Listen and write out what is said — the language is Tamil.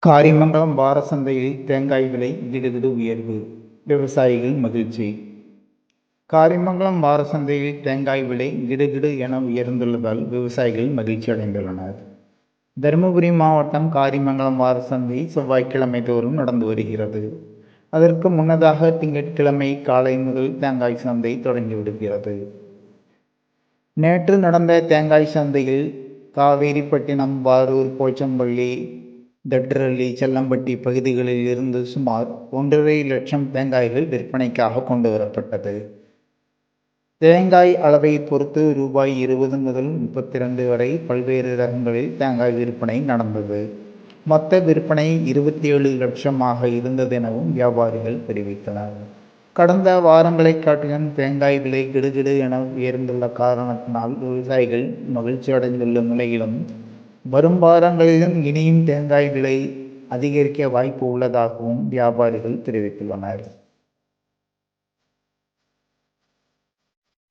காரிமங்கலம் வார சந்தையில் தேங்காய் விலை திடுதிடு உயர்வு. விவசாயிகள் மகிழ்ச்சி. காரிமங்கலம் வார சந்தையில் தேங்காய் விலை திடுதிடு என உயர்ந்துள்ளதால் விவசாயிகள் மகிழ்ச்சி அடைந்துள்ளனர். தருமபுரி மாவட்டம் காரிமங்கலம் வார சந்தை செவ்வாய்க்கிழமை தோறும் நடந்து வருகிறது. அதற்கு முன்னதாக திங்கட்கிழமை காலை முதல் தேங்காய் சந்தை தொடங்கிவிடுகிறது. நேற்று நடந்த தேங்காய் சந்தையில் காவேரிப்பட்டினம், வாரூர், போச்சம்பள்ளி, தட்ரள்ளி, செல்லம்பட்டி பகுதிகளில் இருந்து சுமார் 1.5 லட்சம் தேங்காய்கள் விற்பனைக்காக கொண்டு வரப்பட்டது. தேங்காய் அளவை பொறுத்து ரூபாய் 20 முதல் 32 வரை பல்வேறு ரகங்களில் தேங்காய் விற்பனை நடந்தது. மொத்த விற்பனை 27 லட்சமாக இருந்ததெனவும் வியாபாரிகள் தெரிவித்தனர். கடந்த வாரங்களை காட்டிலும் தேங்காய் விலை கிடுகிடு என உயர்ந்துள்ள காரணத்தினால் விவசாயிகள் மகிழ்ச்சி அடைந்துள்ள நிலையிலும், வரும் வாரங்களிலும் இனியும் தேங்காய் விலை அதிகரிக்க வாய்ப்பு உள்ளதாகவும் வியாபாரிகள் தெரிவித்துள்ளனர்.